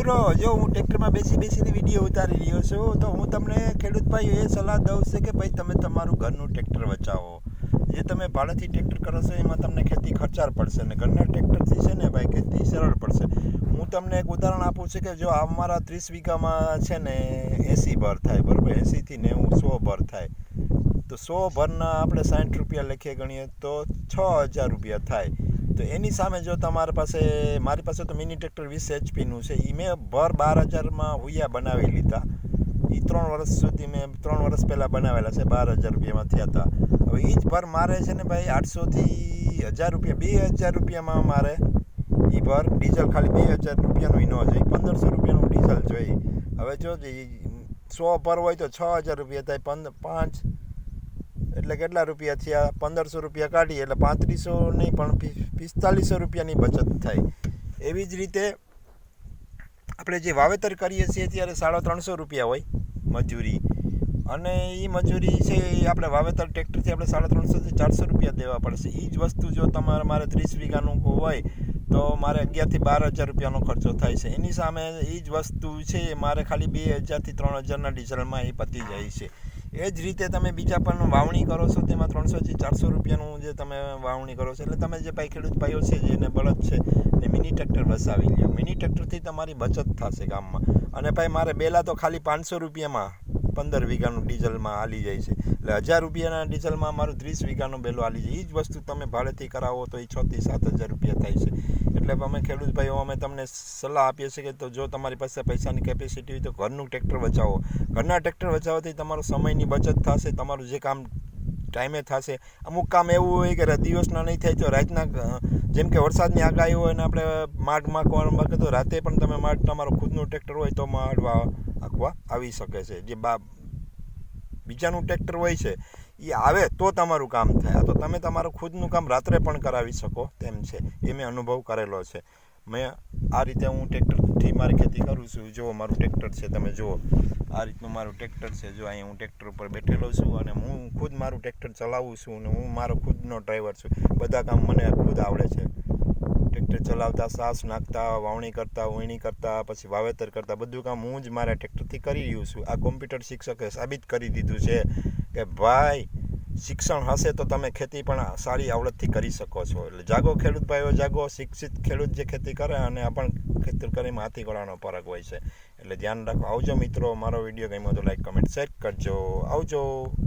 મિત્રો, જો હું ટ્રેક્ટરમાં બેસીને વિડીયો ઉતારી રહ્યો છું, તો હું તમને ખેડૂત ભાઈઓ એ સલાહ દઉં છું કે ભાઈ તમે તમારું ઘરનું ટ્રેક્ટર બચાવો. જે તમે ભાડેથી ટ્રેક્ટર કરો છો એમાં તમને ખેતી ખર્ચાળ પડશે ને ઘરના ટ્રેક્ટરથી છે ને ભાઈ ખેતી સરળ પડશે. હું તમને એક ઉદાહરણ આપું છું કે જો અમારા 30 વીઘામાં છે ને 80 ભર થાય, બરાબર, 80 થી 90 100 ભર થાય, તો 100 ભરના આપણે 60 રૂપિયા લખીએ ગણીએ તો 6000 રૂપિયા થાય. તો એની સામે જો તમારી પાસે, મારી પાસે તો મિની ટ્રેક્ટર 20 HP છે, એ મેં ભર 12000માં હુયા બનાવી લીધા. એ 3 વર્ષ સુધી મેં 3 વર્ષ પહેલાં બનાવેલા છે, 12000 રૂપિયામાં થયા હતા. હવે એ જ ભર મારે છે ને ભાઈ 800થી 1000 રૂપિયા, 2000 રૂપિયામાં મારે એ ભર ડીઝલ ખાલી 2000 રૂપિયાનું ન જોઈએ, 1500 રૂપિયાનું ડીઝલ જોઈએ. હવે જો 100 ભર હોય તો 6000 રૂપિયા થાય, 5 એટલે કેટલા રૂપિયા થયા? 1500 રૂપિયા કાઢીએ એટલે 3500 નહીં પણ 4500 રૂપિયાની બચત થાય. એવી જ રીતે આપણે જે વાવેતર કરીએ છીએ ત્યારે 350 રૂપિયા હોય મજૂરી, અને એ મજૂરી છે એ આપણે વાવેતર ટ્રેક્ટરથી આપણે 350થી 400 રૂપિયા દેવા પડશે. એ જ વસ્તુ જો મારે 30 વીઘાનું હોય તો મારે 11થી 12000 રૂપિયાનો ખર્ચો થાય છે. એની સામે એ જ વસ્તુ છે મારે ખાલી 2000થી 3000ના ડીઝલમાં એ પતી જાય છે. એ જ રીતે તમે બીજા પણ વાવણી કરો છો તેમાં 300થી 400 રૂપિયાનું જે તમે વાવણી કરો છો, એટલે તમે જે ભાઈ ખેડૂત ભાઈઓ છે જેને બળદ છે ને મિની ટ્રેક્ટર વસાવી લ્યો. મિની ટ્રેક્ટરથી તમારી બચત થશે ગામમાં. અને ભાઈ મારે બેલા તો ખાલી 500 રૂપિયામાં 15 વીઘાનું ડીઝલમાં હાલી જાય છે, એટલે 1000 રૂપિયાના ડીઝલમાં મારું 30 વીઘાનો બેલો હાલી જાય. એ જ વસ્તુ તમે ભાડેથી કરાવો તો એ 6000થી 7000 રૂપિયા થાય છે. એટલે અમે ખેડૂત ભાઈઓ અમે તમને સલાહ આપીએ છીએ કે તો જો તમારી પાસે પૈસાની કેપેસિટી હોય તો ઘરનું ટ્રેક્ટર બચાવો. ઘરના ટ્રેક્ટર બચાવવાથી તમારો સમયની બચત થશે, તમારું જે કામ ટાઈમે થશે. અમુક કામ એવું હોય કે દિવસના નહીં થાય તો રાતના, જેમ કે વરસાદની આગાહી હોય ને આપણે માડ માખવાનું બાકી તો રાતે પણ તમે માડ, તમારું ખુદનું ટ્રેક્ટર હોય તો માડવા આંકવા આવી શકે છે. જે બીજાનું ટ્રેક્ટર હોય છે એ આવે તો તમારું કામ થાય, તો તમે તમારું ખુદનું કામ રાત્રે પણ કરાવી શકો તેમ છે. એ મેં અનુભવ કરેલો છે. મેં આ રીતે હું ટ્રેક્ટરથી મારી ખેતી કરું છું. જો મારું ટ્રેક્ટર છે, તમે જુઓ આ રીતનું મારું ટ્રેક્ટર છે. જો અહીંયા હું ટ્રેક્ટર ઉપર બેઠેલો છું અને હું ખુદ મારું ટ્રેક્ટર ચલાવું છું અને હું મારો ખુદનો ડ્રાઈવર છું. બધા કામ મને ખુદ આવડે છે. ટ્રેક્ટર ચલાવતા, સાસ નાખતા, વાવણી કરતા, વીણી કરતા, પછી વાવેતર કરતા, બધું કામ હું જ મારા ટ્રેક્ટરથી કરી રહ્યું છું. આ કોમ્પ્યુટર શિક્ષકે સાબિત કરી દીધું છે કે ભાઈ શિક્ષણ હશે તો તમે ખેતી પણ સારી આવડતથી કરી શકો છો. એટલે જાગો ખેડૂત ભાઈઓ, જાગો. શિક્ષિત ખેડૂત જે ખેતી કરે અને આ પણ ખેતર કરીમાં હાથી ઘોડાનો ફરક હોય છે. એટલે ધ્યાન રાખો. આવજો મિત્રો. મારો વિડીયો ગમ્યો તો લાઈક, કમેન્ટ, શેર કરજો. આવજો.